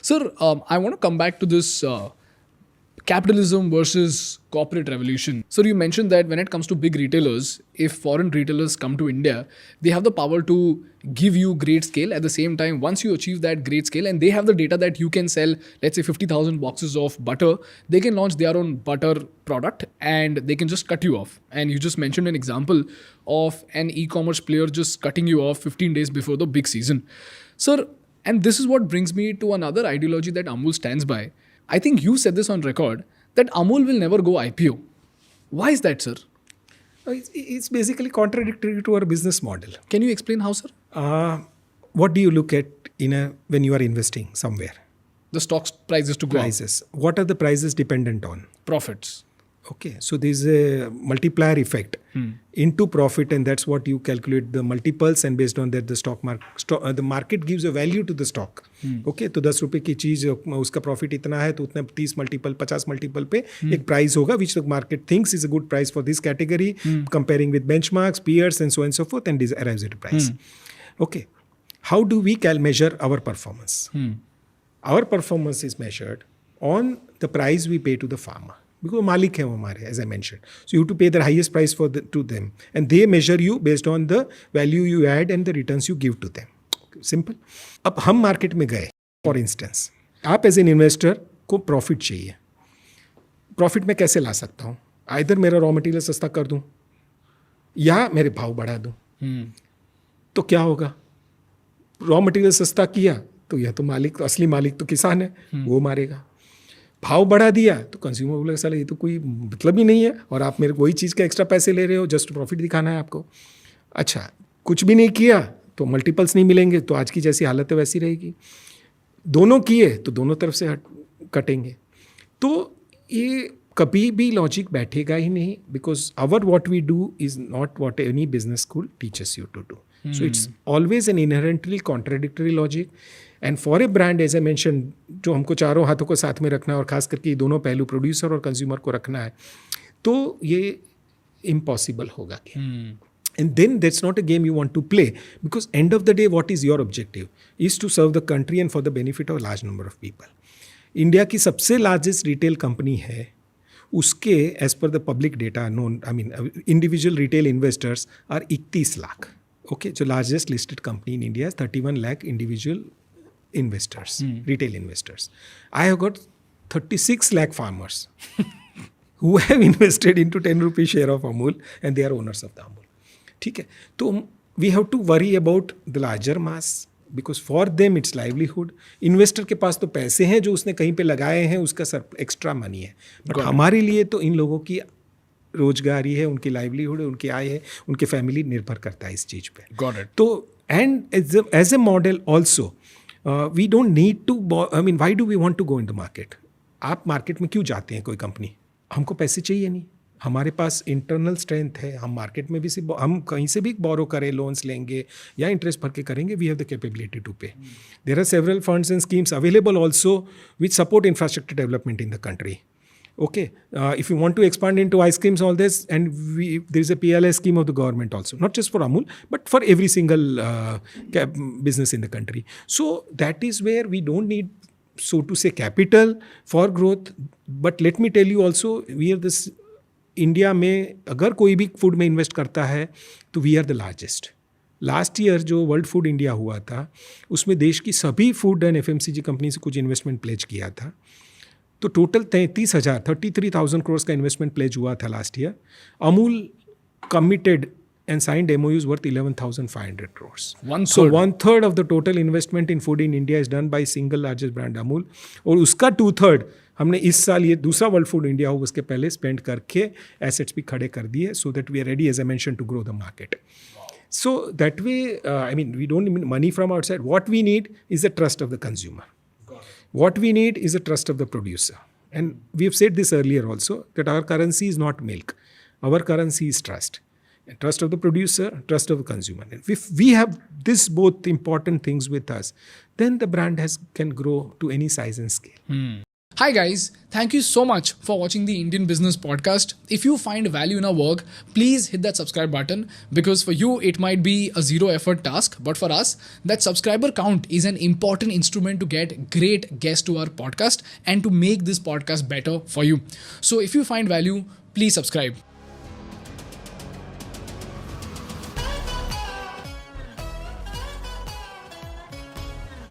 Sir, I want to come back to this capitalism versus corporate revolution. So you mentioned that when it comes to big retailers, if foreign retailers come to India, they have the power to give you great scale. At the same time, once you achieve that great scale and they have the data that you can sell, let's say 50,000 boxes of butter, they can launch their own butter product and they can just cut you off. And you just mentioned an example of an e-commerce player just cutting you off 15 days before the big season. Sir, and this is what brings me to another ideology that Amul stands by. I think you said this on record that Amul will never go IPO. Why is that, sir? It's basically contradictory to our business model. Can you explain how, sir? What do you look at when you are investing somewhere? The stock prices to go Prices. What are the prices dependent on? Profits. Okay, so there's a multiplier effect into profit, and that's what you calculate the multiples, and based on that the the market gives a value to the stock. Okay, तो 10 रुपए की चीज उसका profit इतना है तो उतना 30 multiple 50 multiple पे एक प्राइस होगा which the market thinks is a good price for this category, comparing with benchmarks, peers, and so on and so forth, and this arrives at a price. Okay, how do we measure our performance? Our performance is measured on the price we pay to the farmer. Because Malik hai hamare, as I mentioned. So you have to pay the highest price to them. And they measure you based on the value you add and the returns you give to them. Okay, simple. अब हम market में गए, for instance. आप as an investor को profit चाहिए. Profit मैं कैसे ला सकता हूँ? आइदर मेरा रॉ मटेरियल सस्ता कर दूँ या मेरे भाव बढ़ा दूँ. तो क्या होगा? रॉ मटेरियल सस्ता किया तो यह तो मालिक, असली मालिक तो किसान है, वो मारेगा. भाव बढ़ा दिया तो कंज्यूमर बोलेगा साला ये तो कोई मतलब ही नहीं है और आप मेरे वही चीज़ का एक्स्ट्रा पैसे ले रहे हो, जस्ट प्रॉफिट दिखाना है आपको. अच्छा, कुछ भी नहीं किया तो मल्टीपल्स नहीं मिलेंगे, तो आज की जैसी हालत है वैसी रहेगी. दोनों किए तो दोनों तरफ से कटेंगे. तो ये कभी भी लॉजिक बैठेगा ही नहीं, because our what we do is not what any business school teachers you to do. So it's always an inherently contradictory logic. And for a brand, as I mentioned, जो हमको चारों हाथों को साथ में रखना है और खास करके दोनों पहलू प्रोड्यूसर और कंज्यूमर को रखना है, तो ये इम्पॉसिबल होगा. And then that's not a game you want to play, because end of the day, what is your objective? Is to serve the country and for the benefit of a large number of people. India की सबसे largest retail company है, उसके as पर the public data known, I mean individual retail investors are 31 lakh. Okay, so largest listed company in India is 31 lakh individual investors, retail investors. I have got 36 lakh farmers who have invested into 10 rupee share of Amul, and they are owners of the Amul. ठीक है, तो we have to worry about the larger mass because for them it's livelihood. Investor के पास तो पैसे हैं जो उसने कहीं पे लगाए हैं, उसका एक्स्ट्रा मनी है, बट हमारे लिए तो इन लोगों की रोजगारी है, उनकी लाइवलीहुड है, उनकी आय है, उनके फैमिली निर्भर करता है इस चीज़ पे. Got it. तो and as a model also we don't need to, I mean why do we want to go in the market? आप मार्केट में क्यों जाते हैं? कोई कंपनी, हमको पैसे चाहिए नहीं, हमारे पास इंटरनल स्ट्रेंथ है. हम मार्केट में भी हम कहीं से भी बोरो करें, लोन्स लेंगे या इंटरेस्ट भर के करेंगे, we have the capability to pay. There are several funds and schemes available also which support infrastructure development in the country. Okay, if you want to expand into ice creams, all this, and there is a PLI scheme of the government also, not just for Amul, but for every single business in the country. So that is where we don't need, so to say, capital for growth. But let me tell you also, we are this India में अगर कोई भी food में invest करता है तो we are the largest. Last year जो world food India हुआ था उसमें देश की सभी फूड एंड FMCG कंपनी से कुछ इन्वेस्टमेंट प्लेज किया था. तो टोटल 33,000 करोड़ का इन्वेस्टमेंट प्लेज हुआ था last year. Amul committed and signed MOUs worth 11,500 crores. So 1/3 of the total investment in food in India is done by single largest brand Amul. और उसका 2/3 हमने इस साल, ये दूसरा वर्ल्ड फूड इंडिया हो उसके पहले स्पेंड करके एसेट्स भी खड़े कर दिए, so that we are ready, as I mentioned, to grow the market. So that way, I mean, we don't need money from outside. What we need is the trust of the consumer. What we need is the trust of the producer. And we have said this earlier also, that our currency is not milk. Our currency is trust. And trust of the producer, trust of the consumer. And if we have this both important things with us, then the brand can grow to any size and scale. Hi guys, thank you so much for watching the Indian Business Podcast. If you find value in our work, please hit that subscribe button, because for you it might be a zero effort task, but for us that subscriber count is an important instrument to get great guests to our podcast and to make this podcast better for you. So if you find value, please subscribe.